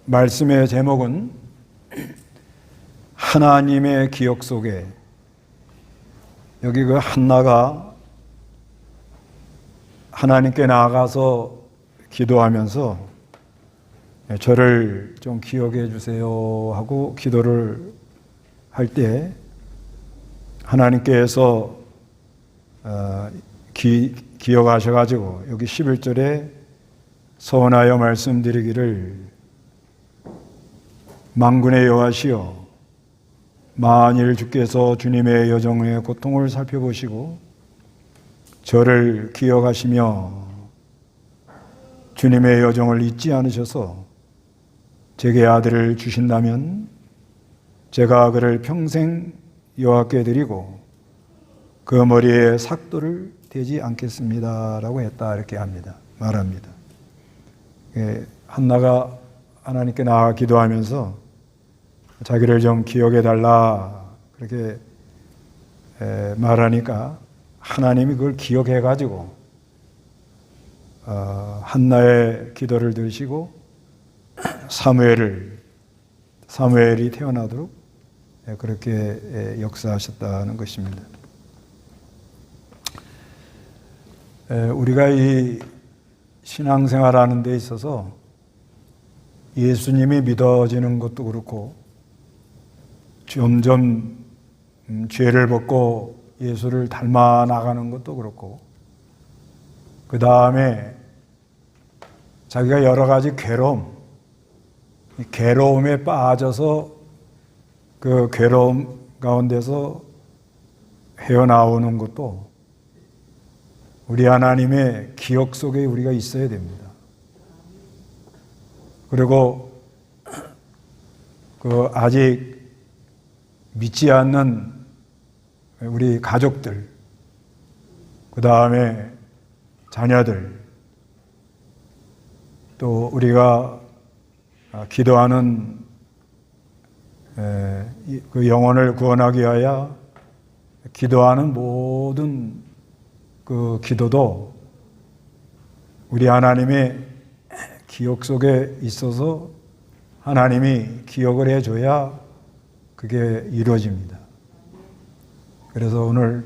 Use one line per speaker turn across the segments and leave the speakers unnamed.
말씀의 제목은 하나님의 기억 속에. 여기 그 한나가 하나님께 나아가서 기도하면서 저를 좀 기억해 주세요 하고 기도를 할 때 하나님께서 기억하셔가지고 여기 11절에 서원하여 말씀드리기를 만군의 여호와시여, 만일 주께서 주님의 여정의 고통을 살펴보시고 저를 기억하시며 주님의 여정을 잊지 않으셔서 제게 아들을 주신다면 제가 그를 평생 여호와께 드리고 그 머리에 삭도를 대지 않겠습니다 라고 했다, 이렇게 말합니다. 한나가 하나님께 나아가 기도하면서 자기를 좀 기억해 달라 그렇게 말하니까 하나님이 그걸 기억해 가지고 한나의 기도를 들으시고 사무엘이 태어나도록 그렇게 역사하셨다는 것입니다. 우리가 이 신앙생활하는 데 있어서 예수님이 믿어지는 것도 그렇고 점점 죄를 벗고 예수를 닮아 나가는 것도 그렇고, 그 다음에 자기가 여러 가지 괴로움에 빠져서 그 괴로움 가운데서 헤어나오는 것도 우리 하나님의 기억 속에 우리가 있어야 됩니다. 그리고 그 아직 믿지 않는 우리 가족들, 그 다음에 자녀들, 또 우리가 기도하는 그 영혼을 구원하기 위하여 기도하는 모든 그 기도도 우리 하나님의 기억 속에 있어서 하나님이 기억을 해줘야 그게 이루어집니다. 그래서 오늘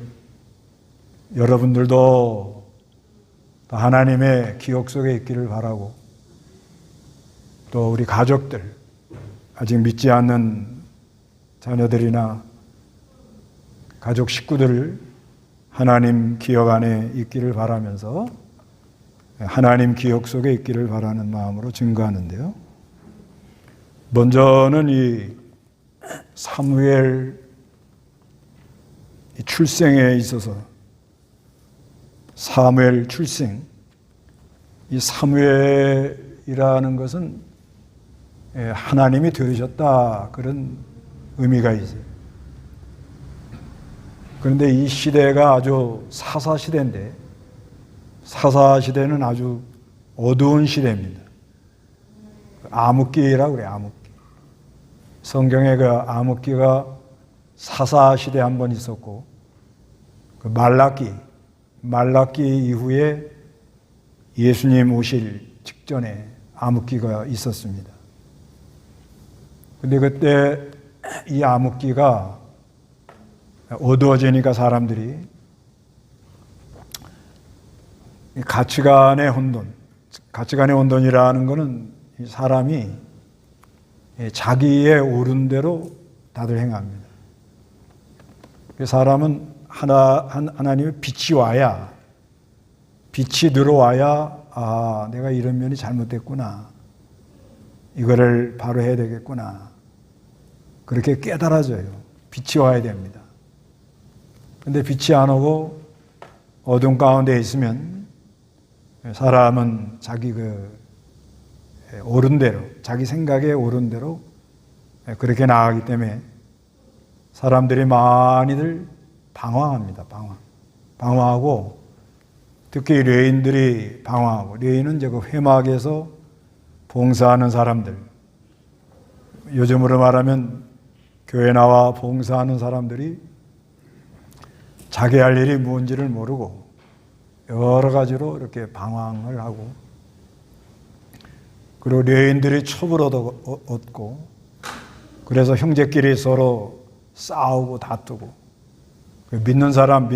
여러분들도 하나님의 기억 속에 있기를 바라고, 또 우리 가족들, 아직 믿지 않는 자녀들이나 가족 식구들을 하나님 기억 안에 있기를 바라면서 하나님 기억 속에 있기를 바라는 마음으로 증거하는데요. 먼저는 이 사무엘 출생에 있어서 사무엘 출생, 이 사무엘이라는 것은 하나님이 들으셨다, 그런 의미가 있어요. 그런데 이 시대가 아주 사사시대인데, 사사시대는 아주 어두운 시대입니다. 암흑기라고 그래요, 암흑기. 성경에 그 암흑기가 사사시대 한 번 있었고, 그 말라기 이후에 예수님 오실 직전에 암흑기가 있었습니다. 근데 그때 이 암흑기가 어두워지니까 사람들이 가치관의 혼돈이라는 것은 사람이 자기의 옳은 대로 다들 행합니다. 사람은 하나님의 빛이 들어와야 내가 이런 면이 잘못됐구나, 이거를 바로 해야 되겠구나, 그렇게 깨달아져요. 빛이 와야 됩니다. 근데 빛이 안 오고 어둠 가운데 있으면 사람은 자기 옳은 대로, 자기 생각에 옳은 대로 그렇게 나가기 때문에 사람들이 많이들 방황합니다. 방황하고, 특히 레인들이 방황하고, 레인은 이제 그 회막에서 봉사하는 사람들, 요즘으로 말하면 교회 나와 봉사하는 사람들이 자기 할 일이 뭔지를 모르고 여러 가지로 이렇게 방황을 하고, 그리고 레인들이 첩을 얻고, 그래서 형제끼리 서로 싸우고 다투고, 믿는 사람과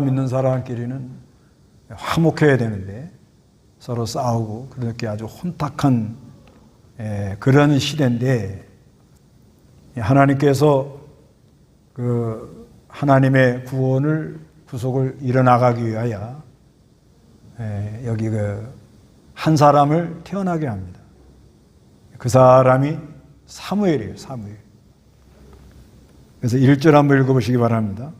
믿는 사람끼리는 화목해야 되는데 서로 싸우고 그렇게 아주 혼탁한 그런 시대인데, 하나님께서 그 하나님의 구속을 이뤄나가기 위하여 여기 그 한 사람을 태어나게 합니다. 그 사람이 사무엘이에요. 사무엘. 그래서 1절 한번 읽어보시기 바랍니다.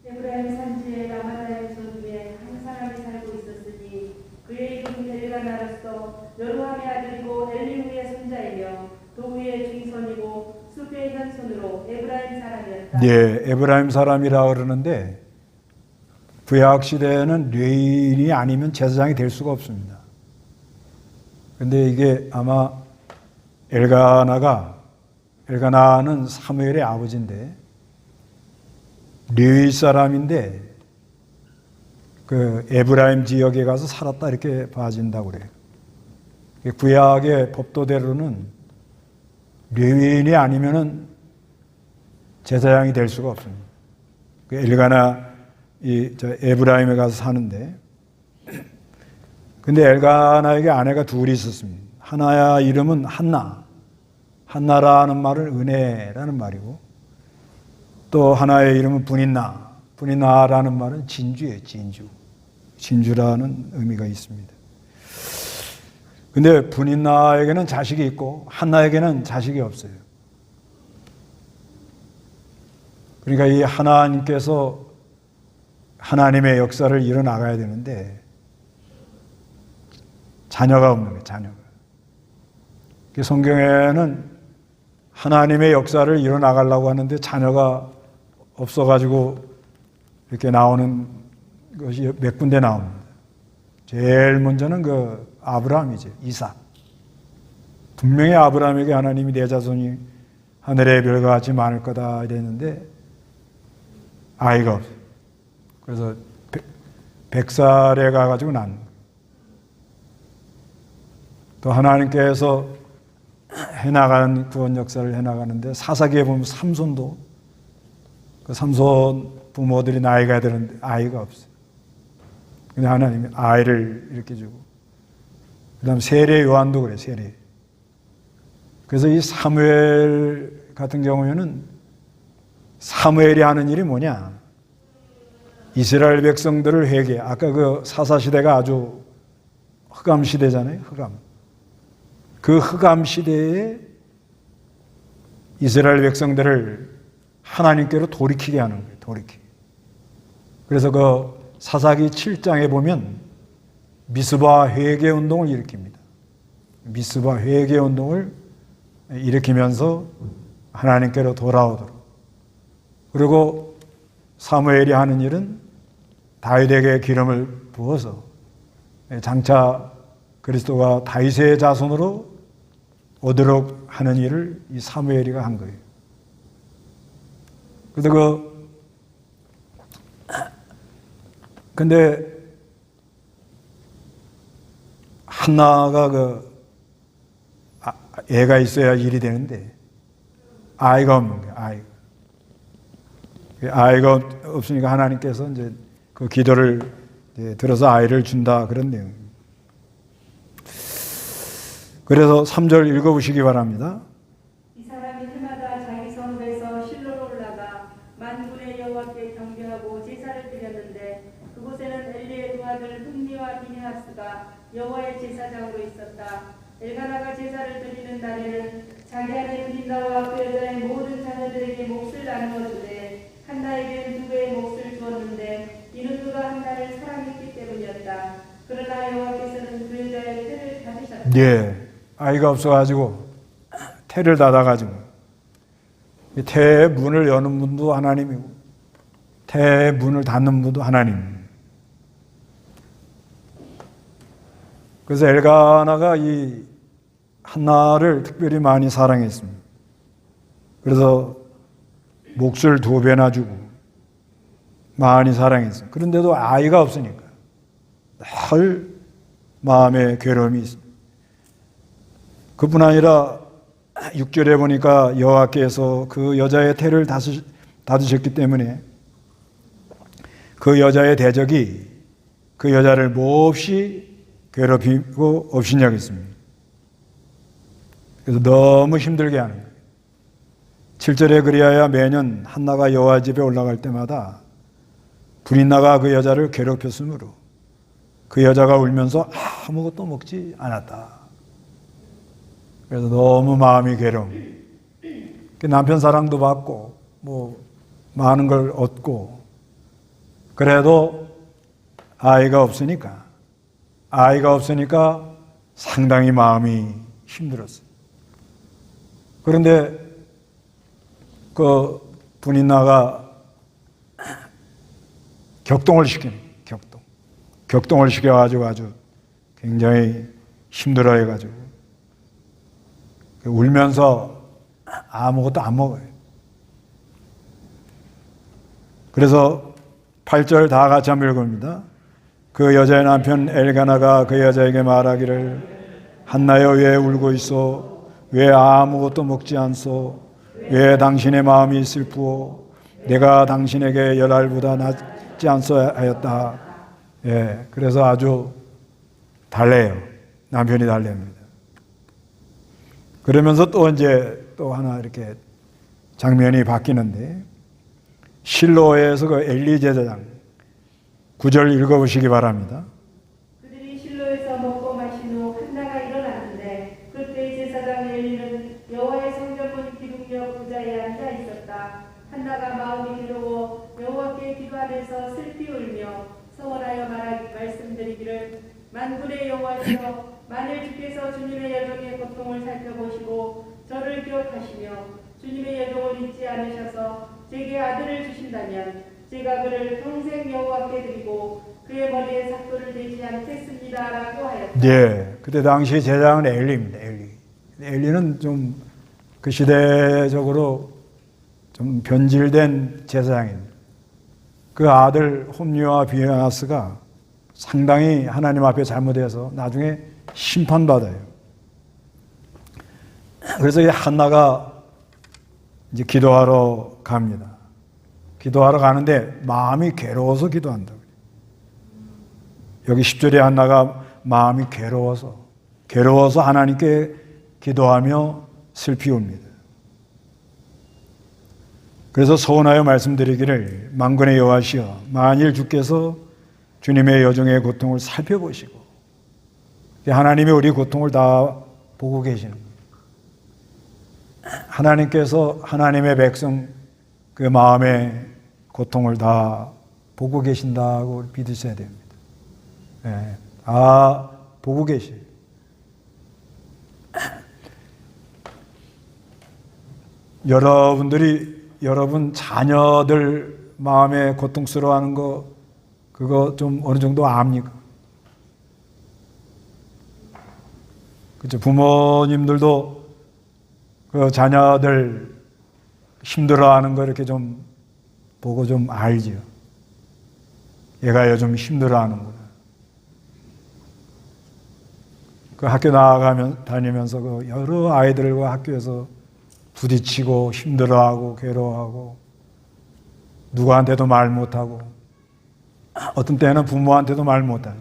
에브라임 산지에 라마다의 소중에 한 사람이 살고 있었으니 그의 이름은 엘가나로서 여로함의 아들이고 엘리후의 손자이며 도구의 중손이고 숲의 현손으로 에브라임 사람이었다.
예, 에브라임 사람이라 그러는데 구약 시대에는 레인이 아니면 제사장이 될 수가 없습니다. 근데 이게 아마 엘가나는 사무엘의 아버지인데 레위 사람인데 그 에브라임 지역에 가서 살았다 이렇게 봐진다고 그래요. 구약의 법도대로는 레위인이 아니면은 제사장이 될 수가 없습니다. 엘가나 에브라임에 가서 사는데, 근데 엘가나에게 아내가 둘이 있었습니다. 하나의 이름은 한나라는 말은 은혜라는 말이고, 또 하나의 이름은 분인나라는 말은 진주예요. 진주라는 의미가 있습니다. 근데 분인나에게는 자식이 있고 한나에게는 자식이 없어요. 그러니까 이 하나님께서 하나님의 역사를 이뤄나가야 되는데 자녀가 없는 거예요. 자녀가. 성경에는 하나님의 역사를 이뤄나가려고 하는데 자녀가 없어가지고 이렇게 나오는 것이 몇 군데 나옵니다. 제일 먼저는 그 아브라함이죠. 이삭. 분명히 아브라함에게 하나님이 내 자손이 하늘의 별과 같이 많을 거다 이랬는데 아이가 없어요. 그래서 100살에 가가지고 난. 또 하나님께서 해나가는 구원 역사를 해나가는데 사사기에 보면 삼손도 그 삼손 부모들이 나이가 되는데 아이가 없어요. 근데 하나님이 아이를 이렇게 주고, 그 다음 세례 요한도 그래, 세례. 그래서 이 사무엘 같은 경우에는 사무엘이 하는 일이 뭐냐? 이스라엘 백성들을 회개. 아까 그 사사시대가 아주 흑암 시대잖아요. 흑암. 그 흑암 시대에 이스라엘 백성들을 하나님께로 돌이키게 하는 거예요. 돌이키게. 그래서 그 사사기 7장에 보면 미스바 회개 운동을 일으킵니다. 미스바 회개 운동을 일으키면서 하나님께로 돌아오도록. 그리고 사무엘이 하는 일은 다윗에게 기름을 부어서 장차 그리스도가 다윗의 자손으로 오도록 하는 일을 이 사무엘이가 한 거예요. 근데 한나가 애가 있어야 일이 되는데 아이가 없는 거예요. 아이가 없으니까 하나님께서 이제 그 기도를 들어서 아이를 준다 그런 내용입니다. 그래서 3절 읽어보시기 바랍니다.
이 사람이 해마다 자기 성읍에서 실로로 올라가 만군의 여호와께 경배하고 제사를 드렸는데 그곳에는 엘리의 두 아들 흠니와 비느하스가 여호와의 제사장으로 있었다. 엘가나가 제사를 드리는 날에는 자기 아내 분인나와 그 여자의 모든 자녀들에게 몫을 나누어 주되 한나에게는 두 배의 몫을 주었는데 이는 그가 한나를 사랑했기 때문이었다. 그러나 여호와께서는 그 여자의 태를 닫으셨다.
예, 아이가 없어가지고 태를 닫아가지고 태의 문을 여는 분도 하나님이고 태의 문을 닫는 분도 하나님. 그래서 엘가나가 이 한나를 특별히 많이 사랑했습니다. 그래서 몫을 2배나 주고 많이 사랑했어요. 그런데도 아이가 없으니까 늘 마음의 괴로움이 있습니다. 그뿐 아니라 6절에 보니까 여호와께서 그 여자의 태를 닫으셨기 때문에 그 여자의 대적이 그 여자를 몹시 괴롭히고 업신여겼습니다. 그래서 너무 힘들게 하는 거예요. 7절에 그리하여 매년 한나가 여호와 집에 올라갈 때마다 분인나가 그 여자를 괴롭혔으므로 그 여자가 울면서 아무것도 먹지 않았다. 그래서 너무 마음이 괴로움. 남편 사랑도 받고 뭐 많은 걸 얻고 그래도 아이가 없으니까 상당히 마음이 힘들었어요. 그런데 그 분인나가 격동을 시켜가지고 아주 굉장히 힘들어해가지고 울면서 아무것도 안 먹어요. 그래서 8절 다 같이 한번 읽어봅니다. 그 여자의 남편 엘가나가 그 여자에게 말하기를 한나여 왜 울고 있어? 왜 아무것도 먹지 않소? 왜 당신의 마음이 슬프오? 내가 당신에게 10알보다 낫지 않소 하였다. 예, 그래서 아주 달래요. 남편이 달래입니다. 그러면서 또 하나 이렇게 장면이 바뀌는데 실로에서 그 엘리 제사장 9절 읽어보시기 바랍니다.
그들이 실로에서 먹고 마신 후 한나가 일어났는데 그때 제사장 엘리는 여호와의 성전문 기둥역 부자에 앉아 있었다. 한나가 마음이 괴로워 여호와께 기도하면서 슬피 울며 서원하여 말씀드리기를 만군의 여호와시여 만일 주께서 주님의 여종의 고통을 살펴보시고 저를 기억하시며 주님의 여종을 잊지 않으셔서 제게 아들을 주신다면 제가 그를 평생 여호와께 드리고 그의 머리에 삭도를 내지 않겠습니다라고 하였다.
네, 그때 당시 제사장은 엘리입니다. 엘리는 좀 그 시대적으로 좀 변질된 제사장입니다. 그 아들 홈리와 비아스가 상당히 하나님 앞에 잘못해서 나중에 심판받아요. 그래서 이 한나가 이제 기도하러 갑니다. 기도하러 가는데 마음이 괴로워서 기도한다고. 여기 10절에 한나가 마음이 괴로워서 하나님께 기도하며 슬피 웁니다. 그래서 서원하여 말씀드리기를 만군의 여호와시여 만일 주께서 주님의 여종의 고통을 살펴보시고 하나님이 우리 고통을 다 보고 계시는 거예요. 하나님께서 하나님의 백성 그 마음의 고통을 다 보고 계신다고 믿으셔야 됩니다. 네. 보고 계시. 여러분 자녀들 마음에 고통스러워하는 거 그거 좀 어느 정도 압니까? 그렇죠. 부모님들도 그 자녀들 힘들어하는 거 이렇게 좀 보고 좀 알죠. 얘가 요즘 힘들어하는구나. 그 학교 다니면서 그 여러 아이들과 학교에서 부딪히고 힘들어하고 괴로워하고 누구한테도 말 못하고 어떤 때는 부모한테도 말 못하고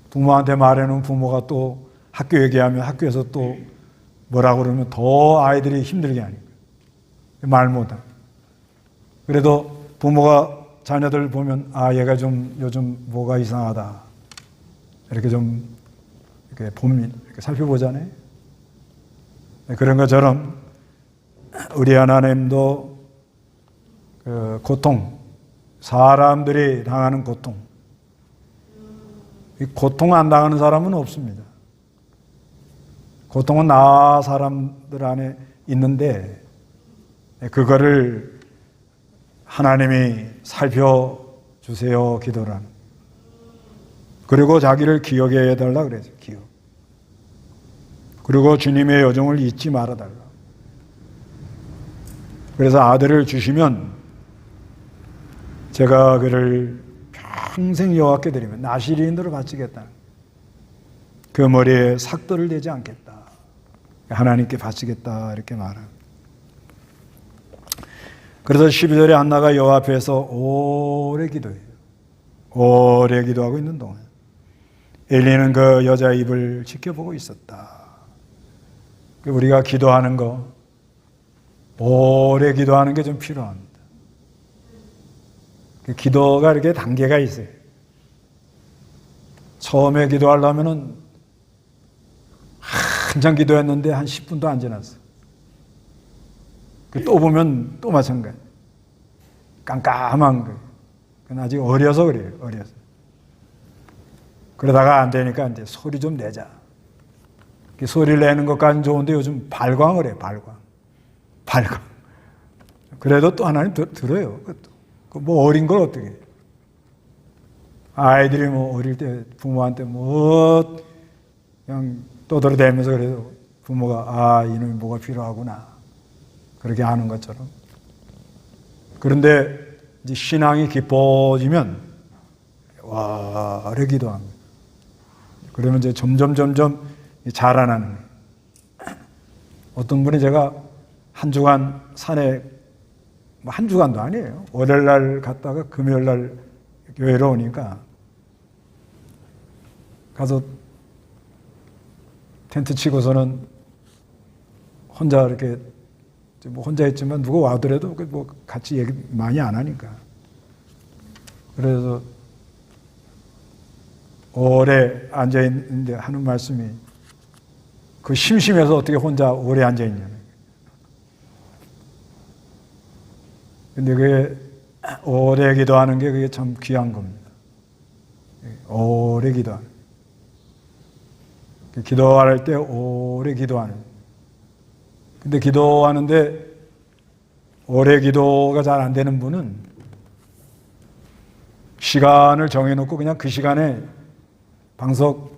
부모한테 말해놓은 부모가 또 학교 얘기하면 학교에서 또 뭐라고 그러면 더 아이들이 힘들게 하니까 말 못하고 그래도 부모가 자녀들 보면 얘가 좀 요즘 뭐가 이상하다 이렇게 좀 이렇게 봅니다. 이렇게 살펴보잖아요. 그런 것처럼 우리 하나님도 그 고통, 사람들이 당하는 고통, 이 고통 안 당하는 사람은 없습니다. 고통은 나 사람들 안에 있는데 그거를 하나님이 살펴주세요 기도라는. 그리고 자기를 기억해 해달라 그래서 기억. 그리고 주님의 여종을 잊지 말아달라. 그래서 아들을 주시면 제가 그를 평생 여호와께 드리면 나시린으로 바치겠다. 그 머리에 삭도를 대지 않겠다. 하나님께 바치겠다 이렇게 말합니다. 그래서 12절에 한나가 여호와 앞에서 오래 기도해요. 오래 기도하고 있는 동안 엘리는 그 여자의 입을 지켜보고 있었다. 우리가 기도하는 거, 오래 기도하는 게 좀 필요합니다. 기도가 이렇게 단계가 있어요. 처음에 기도하려면은 한참 기도했는데 한 10분도 안 지났어. 또 보면 또 마찬가지. 깜깜한 거예요. 그건 아직 어려서 그래요. 어려서. 그러다가 안 되니까 이제 소리 좀 내자. 소리를 내는 것까지는 좋은데 요즘 발광을 해요. 발광. 그래도 또 하나님 들어요. 뭐 어린 걸 어떻게 해요. 아이들이 뭐 어릴 때 부모한테 뭐 그냥 떠들어대면서 그래도 부모가 이놈이 뭐가 필요하구나 그렇게 하는 것처럼. 그런데 이제 신앙이 깊어지면 오래 기도합니다. 그러면 이제 점점 자라나는 거예요. 어떤 분이 제가 한 주간 산에 한 주간도 아니에요. 월요일 날 갔다가 금요일 날 교회로 오니까 가서 텐트 치고서는 혼자 이렇게 뭐 혼자 있지만 누구 와더라도 뭐 같이 얘기 많이 안 하니까. 그래서 오래 앉아 있는데 하는 말씀이 그 심심해서 어떻게 혼자 오래 앉아 있냐는. 근데 그게 오래 기도하는 게 그게 참 귀한 겁니다. 오래 기도하는. 기도할 때 오래 기도하는. 근데 기도하는데 오래 기도가 잘 안 되는 분은 시간을 정해놓고 그냥 그 시간에 방석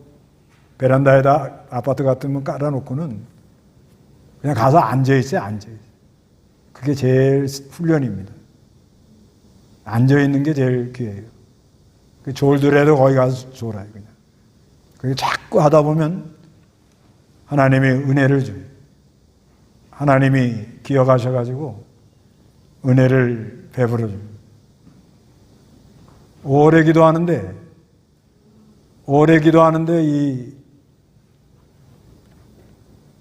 베란다에다 아파트 같으면 깔아놓고는 그냥 가서 앉아있어요. 그게 제일 훈련입니다. 앉아있는 게 제일 귀해요. 졸더라도 거기 가서 졸아요. 그냥. 그게 자꾸 하다 보면 하나님이 은혜를 줘요. 하나님이 기억하셔가지고 은혜를 베풀어 줍니다. 오래 기도하는데 이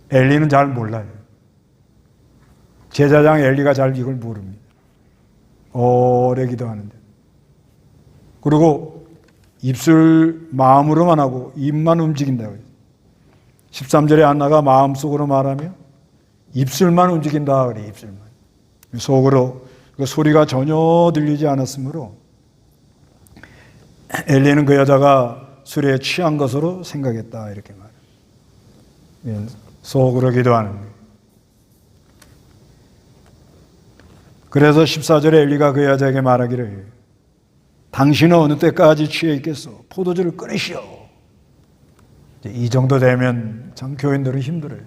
엘리는 잘 몰라요. 제사장 엘리가 잘 이걸 모릅니다. 오래 기도하는데. 그리고 입술 마음으로만 하고 입만 움직인다고 해요. 13절에 한나가 마음속으로 말하며 입술만 움직인다 그래. 입술만. 속으로 그 소리가 전혀 들리지 않았으므로 엘리는 그 여자가 술에 취한 것으로 생각했다 이렇게 말해요. 속으로 기도하는 거예요. 그래서 14절에 엘리가 그 여자에게 말하기를 당신은 어느 때까지 취해 있겠소? 포도주를 끊으시오. 이 정도 되면 참 교인들은 힘들어요.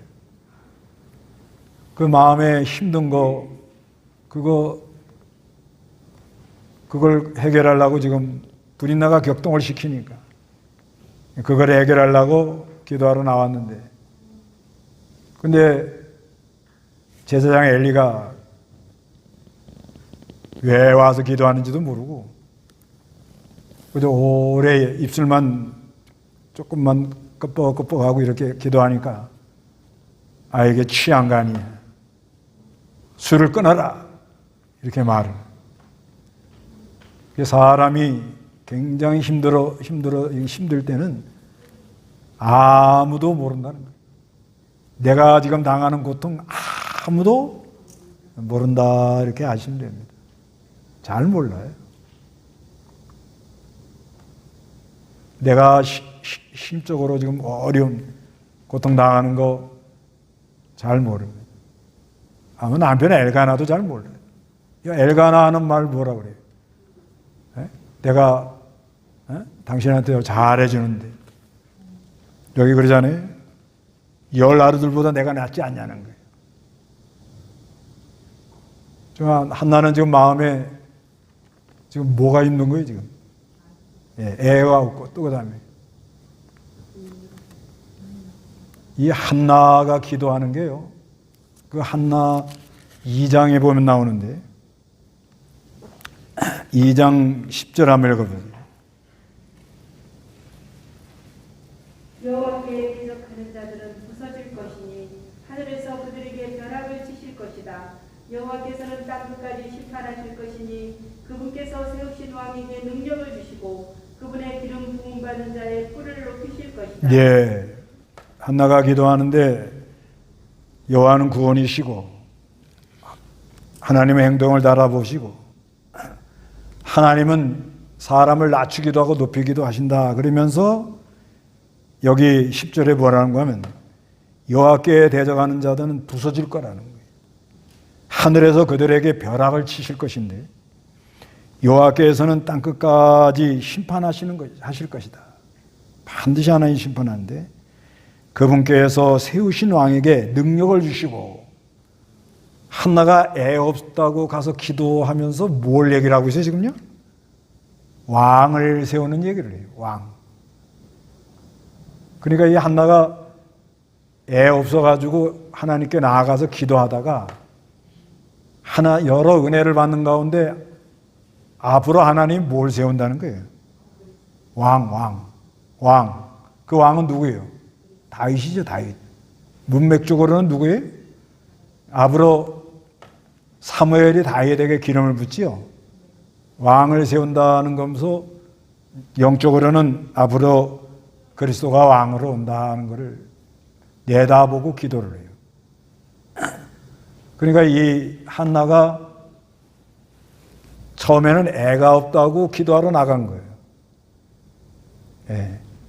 그 마음에 힘든 거 그걸 해결하려고 지금 브린나가 격동을 시키니까 그걸 해결하려고 기도하러 나왔는데 근데 제사장 엘리가 왜 와서 기도하는지도 모르고 그저 오래 입술만 조금만 끄뻑끄뻑하고 이렇게 기도하니까 이게 취한 거 아니야. 술을 끊어라. 이렇게 말을. 사람이 굉장히 힘들 때는 아무도 모른다는 거예요. 내가 지금 당하는 고통 아무도 모른다 이렇게 아시면 됩니다. 잘 몰라요. 내가 심적으로 지금 어려운 고통 당하는 거 잘 모릅니다. 아마 남편 엘가나도 잘 몰라요. 엘가나 하는 말 뭐라 그래요? 내가 당신한테 잘해주는데 여기 그러잖아요. 10 아들들보다 내가 낫지 않냐는 거예요. 지금 한나는 지금 마음에 지금 뭐가 있는 거예요 지금? 애가 없고 또 그다음에 이 한나가 기도하는 게요. 그 한나 2장에 보면 나오는데 2장 10절 한번 읽어보세요.
여호와께 대적하는 자들은 부서질 것이니 하늘에서 그들에게 벼락을 치실 것이다. 여호와께서는 땅 끝까지 심판하실 것이니 그분께서 세우신 왕에게 능력을 주시고 그분의 기름 부음 받은 자의 뿔을 높이실 것이다.
예, 한나가 기도하는데 여호와는 구원이시고 하나님의 행동을 달아보시고 하나님은 사람을 낮추기도 하고 높이기도 하신다. 그러면서 여기 10절에 뭐라는 하면 여호와께 대적하는 자들은 부서질 거라는 거예요. 하늘에서 그들에게 벼락을 치실 것인데 여호와께서는 땅끝까지 하실 것이다. 반드시 하나님 심판하는데 그분께서 세우신 왕에게 능력을 주시고 한나가 애 없다고 가서 기도하면서 뭘 얘기를 하고 있어요 지금요? 왕을 세우는 얘기를 해요. 왕. 그러니까 이 한나가 애 없어가지고 하나님께 나아가서 기도하다가 여러 은혜를 받는 가운데 앞으로 하나님이 뭘 세운다는 거예요? 왕. 그 왕은 누구예요? 다윗이죠, 다윗. 문맥적으로는 누구예요? 앞으로 사무엘이 다윗에게 기름을 붓지요. 왕을 세운다는 거면서 영적으로는 앞으로 그리스도가 왕으로 온다는 것을 내다보고 기도를 해요. 그러니까 이 한나가 처음에는 애가 없다고 기도하러 나간 거예요.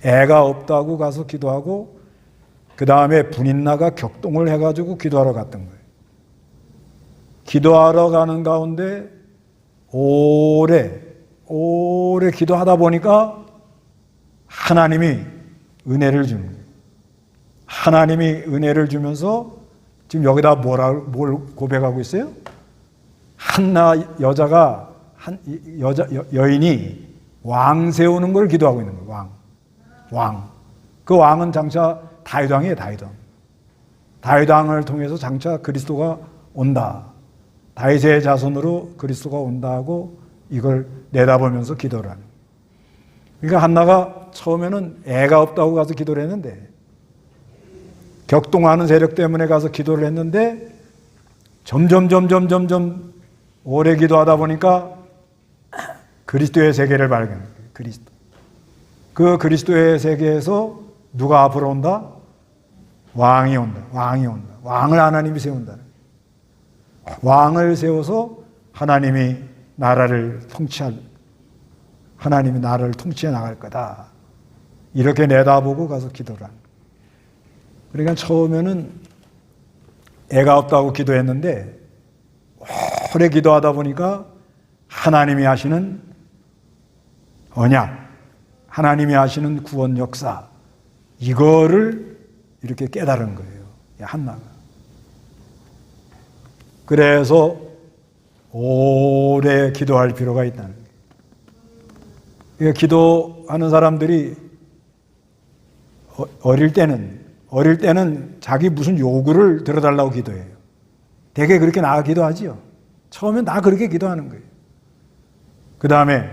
애가 없다고 가서 기도하고 그 다음에 분인나가 격동을 해가지고 기도하러 갔던 거예요. 기도하러 가는 가운데 오래 기도하다 보니까 하나님이 은혜를 주는 거예요. 하나님이 은혜를 주면서 지금 여기다 뭘 고백하고 있어요? 한나 여인이 왕 세우는 걸 기도하고 있는 거예요. 왕. 그 왕은 장차 다윗 왕이에요. 다윗 왕을 통해서 장차 그리스도가 온다. 다윗의 자손으로 그리스도가 온다고 이걸 내다보면서 기도를 하는. 그러니까 한나가 처음에는 애가 없다고 가서 기도를 했는데 격동하는 세력 때문에 가서 기도를 했는데 점점 오래 기도하다 보니까 그리스도의 세계를 발견해요. 그리스도. 그 그리스도의 세계에서 누가 앞으로 온다? 왕이 온다. 왕을 하나님이 세운다. 왕을 세워서 하나님이 나라를 통치해 나갈 거다. 이렇게 내다보고 가서 기도를 하는. 그러니까 처음에는 애가 없다고 기도했는데 오래 기도하다 보니까 하나님이 하시는 언약, 하나님이 하시는 구원 역사, 이거를 이렇게 깨달은 거예요. 한나가. 그래서 오래 기도할 필요가 있다는 거예요. 기도하는 사람들이 어릴 때는 자기 무슨 요구를 들어달라고 기도해요. 되게 그렇게 나가 기도하지요. 처음엔 다 그렇게 기도하는 거예요. 그 다음에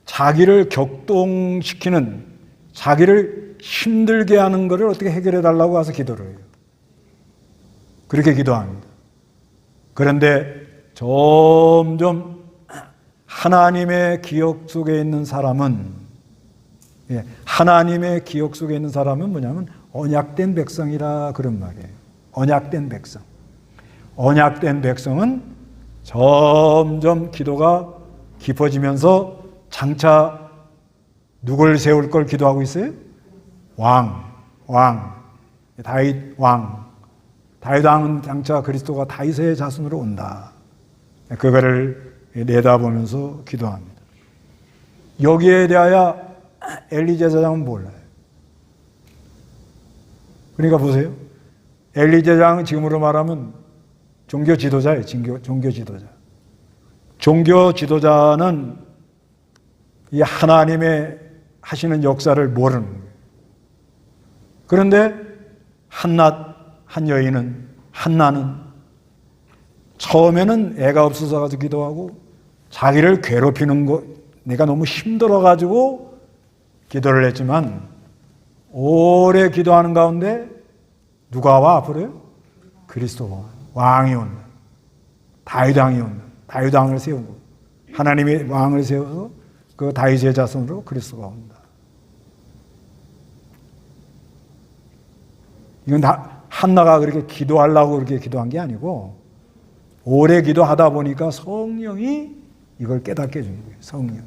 자기를 격동시키는, 자기를 힘들게 하는 것을 어떻게 해결해 달라고 와서 기도를 해요. 그렇게 기도합니다. 그런데 점점 하나님의 기억 속에 있는 사람은, 하나님의 기억 속에 있는 사람은 뭐냐면 언약된 백성이라 그런 말이에요. 언약된 백성. 언약된 백성은 점점 기도가 깊어지면서 장차 누굴 세울 걸 기도하고 있어요? 다윗 왕. 다윗 왕은 장차 그리스도가 다윗의 자손으로 온다. 그거를 내다보면서 기도합니다. 여기에 대하여 엘리 제사장은 몰라요. 그러니까 보세요. 엘리 제사장은 지금으로 말하면 종교 지도자예요. 종교 지도자. 종교 지도자는 이 하나님의 하시는 역사를 모르는 거예요. 그런데 한 여인은, 한나는 처음에는 애가 없어서 가지고 기도하고 자기를 괴롭히는 거, 내가 너무 힘들어가지고 기도를 했지만 오래 기도하는 가운데 누가 와 앞으로요? 그리스도가 왕이 온다. 다윗 왕이 온다. 다윗 왕을 세우고 하나님이 왕을 세워서 그 다윗의 자손으로 그리스도가 온다. 이건 다 한나가 그렇게 기도하려고 그렇게 기도한 게 아니고 오래 기도하다 보니까 성령이 이걸 깨닫게 해준 거예요. 성령.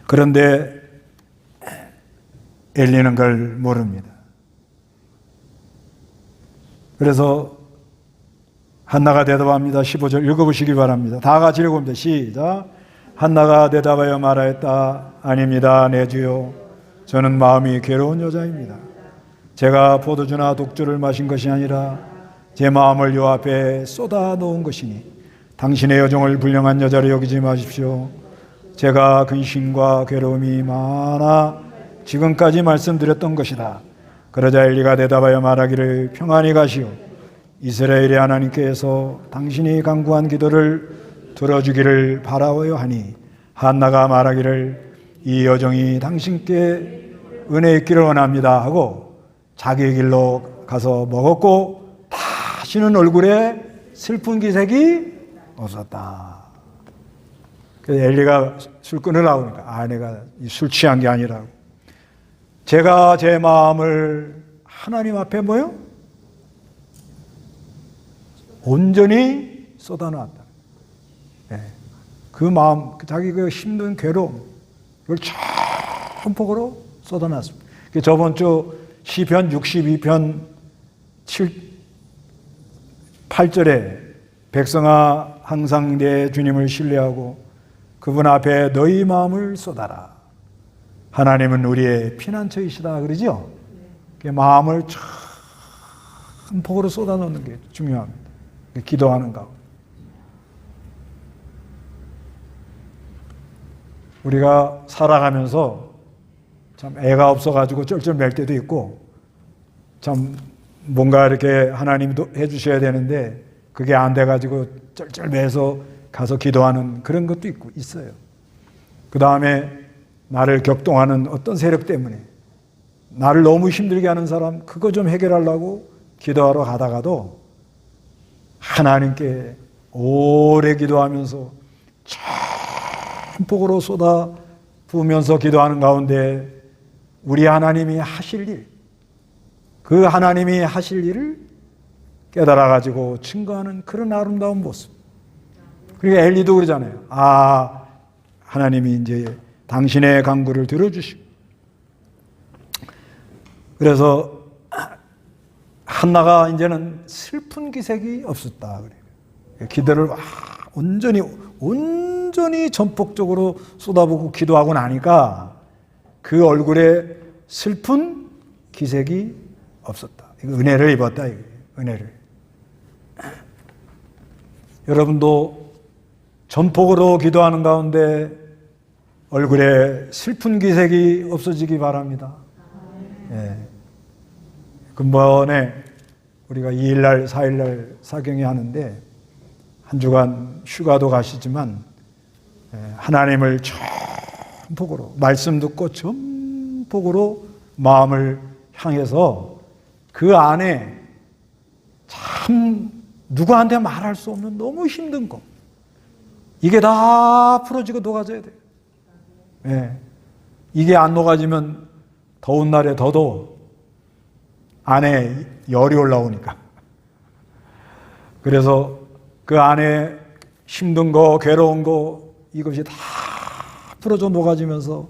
그런데 엘리는 그걸 모릅니다. 그래서 한나가 대답합니다. 15절 읽어보시기 바랍니다. 다 같이 읽어봅니다. 시작. 한나가 대답하여 말하였다. 아닙니다, 내 주여. 저는 마음이 괴로운 여자입니다. 제가 포도주나 독주를 마신 것이 아니라 제 마음을 요 앞에 쏟아 놓은 것이니 당신의 여종을 불량한 여자로 여기지 마십시오. 제가 근심과 괴로움이 많아 지금까지 말씀드렸던 것이다. 그러자 엘리가 대답하여 말하기를 평안히 가시오. 이스라엘의 하나님께서 당신이 간구한 기도를 들어주기를 바라오여 하니 한나가 말하기를 이 여종이 당신께 은혜 있기를 원합니다 하고 자기의 길로 가서 먹었고 다시는 얼굴에 슬픈 기색이 없었다. 그래서 엘리가 술 끊으려고 하니까 아내가 술 취한 게 아니라고. 제가 제 마음을 하나님 앞에 뭐요? 온전히 쏟아놨다. 네. 그 마음, 자기 그 힘든 괴로움, 이걸 전폭으로 쏟아놨습니다. 저번 주 시편 62편 8절에 백성아 항상 내 주님을 신뢰하고 그분 앞에 너희 마음을 쏟아라. 하나님은 우리의 피난처이시다 그러죠? 마음을 큰 폭으로 쏟아놓는 게 중요합니다. 기도하는 가운데. 우리가 살아가면서 참 애가 없어가지고 쩔쩔맬 때도 있고 참 뭔가 이렇게 하나님도 해주셔야 되는데 그게 안 돼가지고 쩔쩔매서 가서 기도하는 그런 것도 있고 있어요. 그 다음에 나를 격동하는 어떤 세력 때문에 나를 너무 힘들게 하는 사람 그거 좀 해결하려고 기도하러 가다가도 하나님께 오래 기도하면서 전폭으로 쏟아 부으면서 기도하는 가운데 우리 하나님이 하실 일, 그 하나님이 하실 일을 깨달아 가지고 증거하는 그런 아름다운 모습. 그러니까 엘리도 그러잖아요. 아, 하나님이 이제 당신의 간구를 들어주시고. 그래서 한나가 이제는 슬픈 기색이 없었다 그래요. 기도를 온전히 전폭적으로 쏟아부고 기도하고 나니까 그 얼굴에 슬픈 기색이 없었다. 은혜를 입었다. 은혜를. 여러분도 전폭으로 기도하는 가운데 얼굴에 슬픈 기색이 없어지기 바랍니다. 예. 근본에 우리가 2일날, 4일날 사경회 하는데 한 주간 휴가도 가시지만 하나님을 전폭으로 말씀 듣고 전폭으로 마음을 향해서 그 안에 참 누구한테 말할 수 없는 너무 힘든 거 이게 다 풀어지고 녹아져야 돼요. 예. 이게 안 녹아지면 더운 날에 더도 안에 열이 올라오니까. 그래서 그 안에 힘든 거, 괴로운 거 이것이 다 풀어져 녹아지면서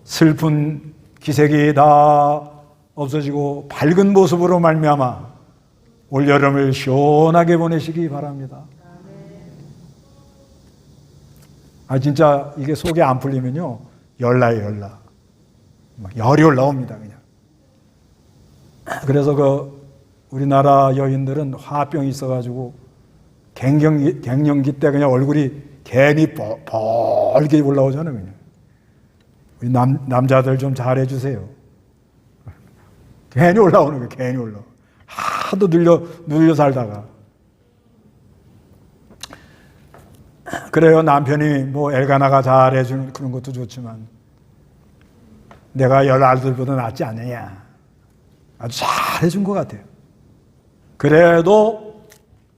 슬픈 기색이 다 없어지고 밝은 모습으로 말미암아 올여름을 시원하게 보내시기 바랍니다. 아 진짜 이게 속이 안 풀리면요 열나 막 열이 올라옵니다 그냥. 그래서 그 우리나라 여인들은 화병이 있어가지고 갱년기 때 그냥 얼굴이 괜히 벌게 올라오잖아요 그냥. 우리 남자들 좀 잘해주세요. 괜히 올라오는 거예요. 괜히 올라. 하도 눌려 살다가. 그래요. 남편이 뭐 엘가나가 잘해주는 그런 것도 좋지만 내가 10아들보다 낫지 않느냐. 아주 잘해준 것 같아요. 그래도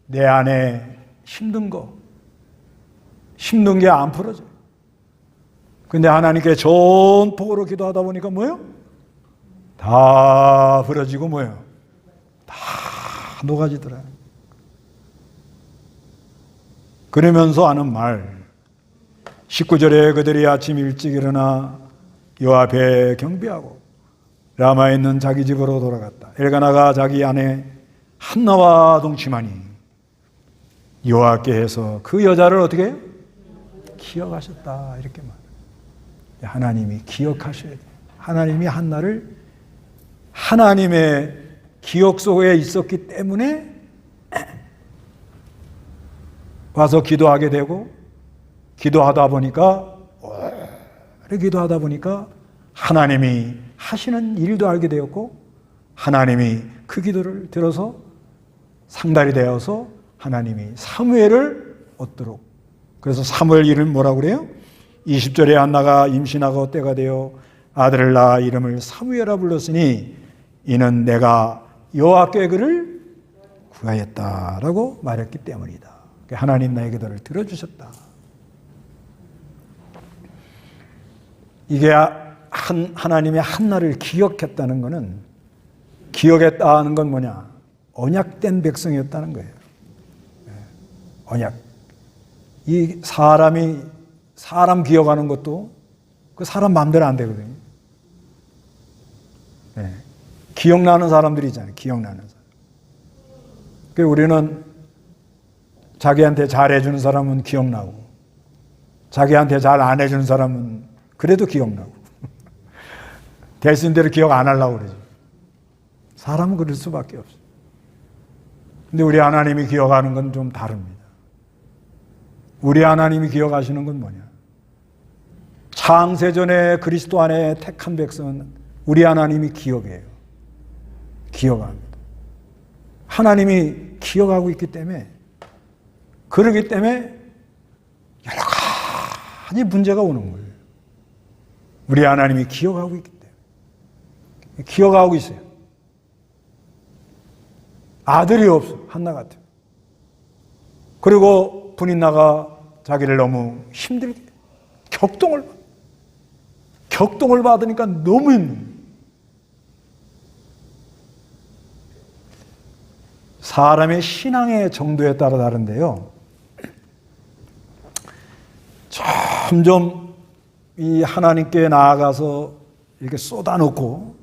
내 안에 힘든 게 안 풀어져요. 근데 하나님께 좋은 폭으로 기도하다 보니까 뭐예요? 다 풀어지고 뭐예요? 다 녹아지더라. 그러면서 하는 말 19절에 그들이 아침 일찍 일어나 여호와 앞에 경배하고 라마에 있는 자기 집으로 돌아갔다. 엘가나가 자기 아내 한나와 동침하니 여호와께 해서 그 여자를 어떻게 해요? 기억하셨다. 이렇게 말해요. 하나님이 기억하셔야 돼요. 하나님이 한나를 하나님의 기억 속에 있었기 때문에 와서 기도하게 되고 기도하다 보니까 하나님이 하시는 일도 알게 되었고 하나님이 그 기도를 들어서 상달이 되어서 하나님이 사무엘을 얻도록 그래서 사무엘 이름 뭐라고 그래요? 20절에 한나가 임신하고 때가 되어 아들을 낳아 이름을 사무엘아 불렀으니 이는 내가 여호와께 그를 구하였다라고 말했기 때문이다. 하나님 나의 기도를 들어주셨다. 이게 하나님의 한나를 기억했다는 것은 기억했다는 건 뭐냐? 언약된 백성이었다는 거예요. 언약. 이 사람 기억하는 것도 그 사람 마음대로 안 되거든요. 네. 기억나는 사람들이 있잖아요. 기억나는 사람. 그래서 우리는 자기한테 잘해주는 사람은 기억나고 자기한테 잘 안 해주는 사람은 그래도 기억나고 될 수 있는 대로 기억 안 하려고 그러죠. 사람은 그럴 수밖에 없어요. 근데 우리 하나님이 기억하는 건 좀 다릅니다. 우리 하나님이 기억하시는 건 뭐냐? 창세전에 그리스도 안에 택한 백성은 우리 하나님이 기억해요. 기억합니다. 하나님이 기억하고 있기 때문에 그러기 때문에 여러 가지 문제가 오는 거예요. 우리 하나님이 기억하고 있기 때문에 기억하고 있어요. 아들이 없어. 한나 같아요. 그리고 분인나가 자기를 너무 힘들게 격동을 받으니까 너무 힘들어요. 사람의 신앙의 정도에 따라 다른데요. 점점 이 하나님께 나아가서 이렇게 쏟아놓고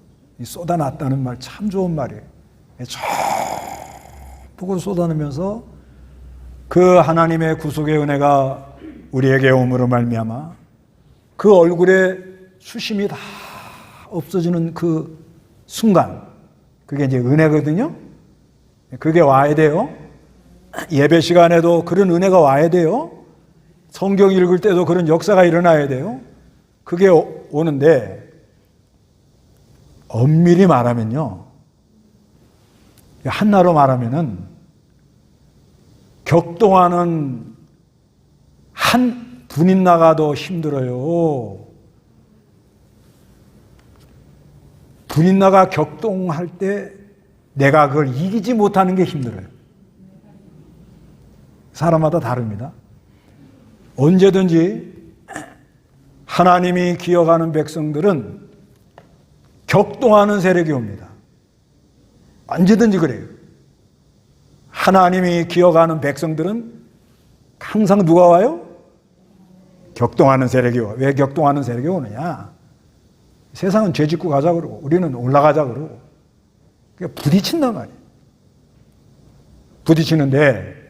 쏟아놨다는 말 참 좋은 말이에요. 전폭으로 쏟아내면서 그 하나님의 구속의 은혜가 우리에게 오므로 말미암아 그 얼굴에 수심이 다 없어지는 그 순간 그게 이제 은혜거든요. 그게 와야 돼요. 예배 시간에도 그런 은혜가 와야 돼요. 성경 읽을 때도 그런 역사가 일어나야 돼요. 그게 오는데 엄밀히 말하면요. 한나로 말하면은 격동하는 한 분인나가 더 힘들어요. 분인나가 격동할 때 내가 그걸 이기지 못하는 게 힘들어요. 사람마다 다릅니다. 언제든지 하나님이 기억하는 백성들은 격동하는 세력이 옵니다. 언제든지 그래요. 하나님이 기억하는 백성들은 항상 누가 와요? 격동하는 세력이 와요. 왜 격동하는 세력이 오느냐? 세상은 죄 짓고 가자 그러고 우리는 올라가자 그러고 그러니까 부딪힌단 말이에요. 부딪히는데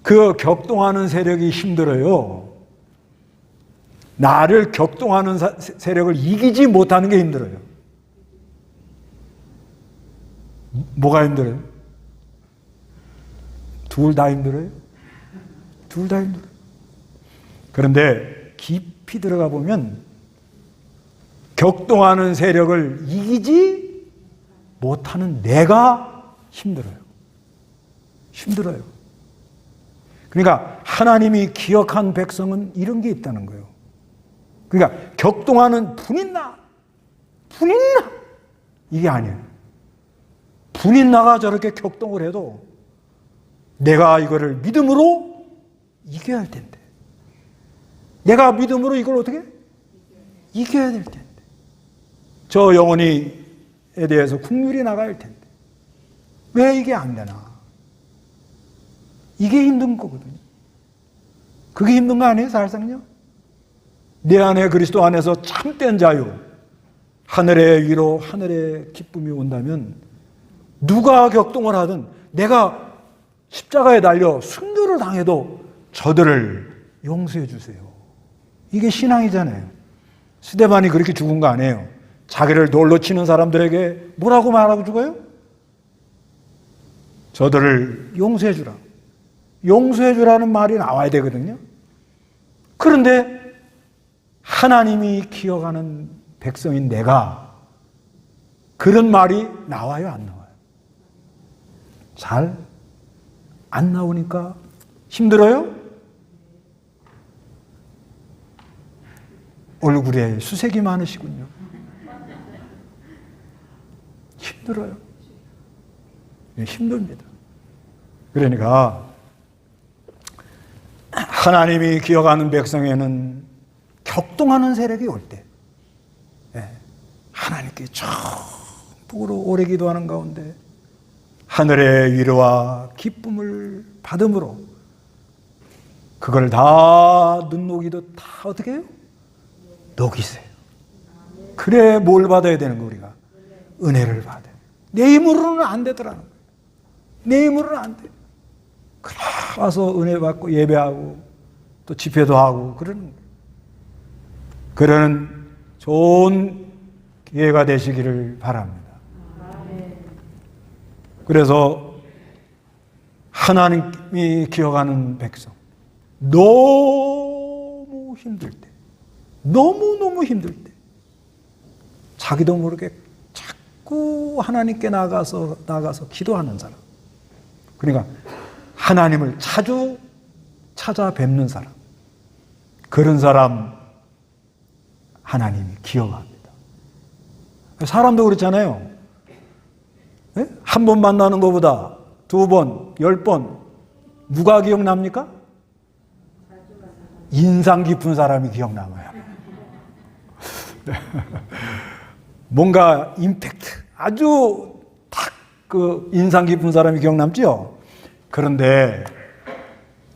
그 격동하는 세력이 힘들어요. 나를 격동하는 세력을 이기지 못하는 게 힘들어요. 뭐가 힘들어요? 둘 다 힘들어요? 둘 다 힘들어요. 그런데 깊이 들어가 보면 격동하는 세력을 이기지 못하는 내가 힘들어요. 힘들어요. 그러니까 하나님이 기억한 백성은 이런 게 있다는 거예요. 그러니까 격동하는 분인나 이게 아니에요. 분인나가 저렇게 격동을 해도 내가 이거를 믿음으로 이겨야 할 텐데, 내가 믿음으로 이걸 어떻게 이겨야 될 텐데, 저 영혼이에 대해서 국률이 나가야 할 텐데 왜 이게 안 되나? 이게 힘든 거거든요. 그게 힘든 거 아니에요? 사실상요. 내 안에 그리스도 안에서 참된 자유, 하늘의 위로 하늘의 기쁨이 온다면 누가 격동을 하든 내가 십자가에 달려 순교를 당해도 저들을 용서해 주세요. 이게 신앙이잖아요. 스데반이 그렇게 죽은 거 아니에요. 자기를 돌로 치는 사람들에게 뭐라고 말하고 죽어요? 저들을 용서해 주라. 용서해 주라는 말이 나와야 되거든요. 그런데 하나님이 기억하는 백성인 내가 그런 말이 나와요, 안 나와요? 잘 안 나오니까 힘들어요? 얼굴에 수색이 많으시군요. 힘들어요. 힘듭니다. 그러니까 하나님이 기억하는 백성에는 격동하는 세력이 올 때 하나님께 전폭으로 오래 기도하는 가운데 하늘의 위로와 기쁨을 받음으로 그걸 다 눈녹이듯 다 어떻게 해요? 녹이세요. 그래 뭘 받아야 되는 거 우리가? 은혜를 받아요. 내 힘으로는 안 되더라는 거예요. 내 힘으로는 안 돼요. 그래 와서 은혜 받고 예배하고 또 집회도 하고 그러는 좋은 기회가 되시기를 바랍니다. 그래서 하나님이 기억하는 백성, 너무 힘들 때, 너무너무 힘들 때 자기도 모르게 자꾸 하나님께 나가서 기도하는 사람, 그러니까 하나님을 자주 찾아뵙는 사람, 그런 사람 하나님이 기억합니다. 사람도 그렇잖아요. 한 번 만나는 것보다 2번, 10번 누가 기억납니까? 인상 깊은 사람이 기억남아요. 뭔가 임팩트, 아주 딱 그 인상 깊은 사람이 기억남죠? 그런데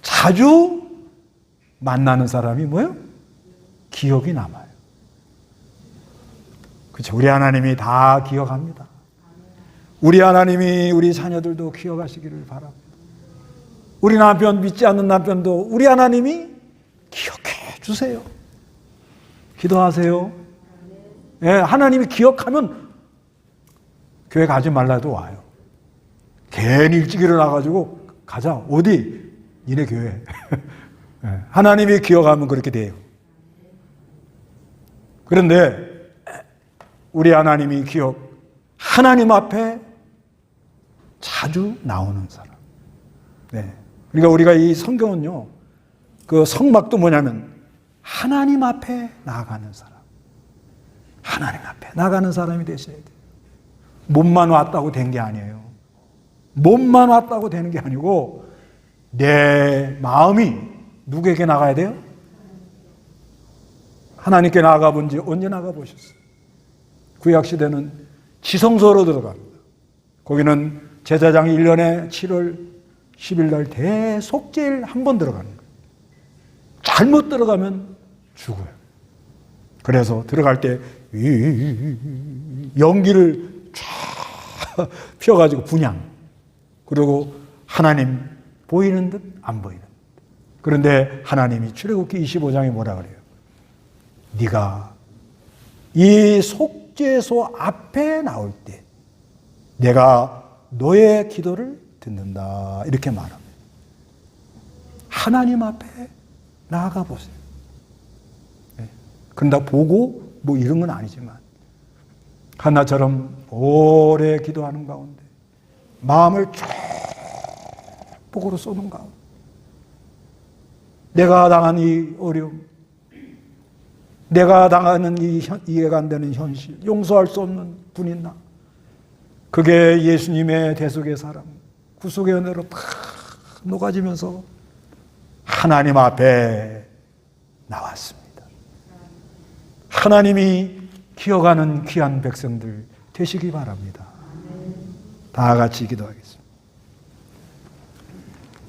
자주 만나는 사람이 뭐예요? 기억이 남아요. 그렇죠. 우리 하나님이 다 기억합니다. 우리 하나님이 우리 자녀들도 기억하시기를 바랍니다. 우리 남편, 믿지 않는 남편도 우리 하나님이 기억해 주세요. 기도하세요. 예, 하나님이 기억하면 교회 가지 말라도 와요. 괜히 일찍 일어나가지고 가자. 어디? 니네 교회. 예, 하나님이 기억하면 그렇게 돼요. 그런데 우리 하나님이 하나님 앞에 자주 나오는 사람. 네. 그러니까 우리가 이 성경은요, 그 성막도 뭐냐면 하나님 앞에 나아가는 사람. 하나님 앞에 나가는 사람이 되셔야 돼요. 몸만 왔다고 된 게 아니에요. 몸만 왔다고 되는 게 아니고 내 마음이 누구에게 나가야 돼요? 하나님께 나가 본 지 언제 나가 보셨어요? 구약시대는 지성소로 들어갑니다. 거기는 제사장이 1년에 7월 10일 날 대속죄일 한 번 들어가는 거예요. 잘못 들어가면 죽어요. 그래서 들어갈 때 연기를 쫙 펴가지고 분향, 그리고 하나님 보이는 듯 안 보이는 듯. 그런데 하나님이 출애굽기 25장에 뭐라 그래요? 네가 이 속죄소 앞에 나올 때 내가 너의 기도를 듣는다, 이렇게 말합니다. 하나님 앞에 나아가 보세요. 네. 그런다 보고 뭐 이런 건 아니지만 한나처럼 오래 기도하는 가운데 마음을 축복으로 쏟는 가운데 내가 당한 이 어려움, 내가 당하는 이 이해가 안 되는 현실, 용서할 수 없는 분이 있나? 그게 예수님의 대속의 사랑, 구속의 은혜로 다 녹아지면서 하나님 앞에 나왔습니다. 하나님이 기어가는 귀한 백성들 되시기 바랍니다. 다 같이 기도하겠습니다.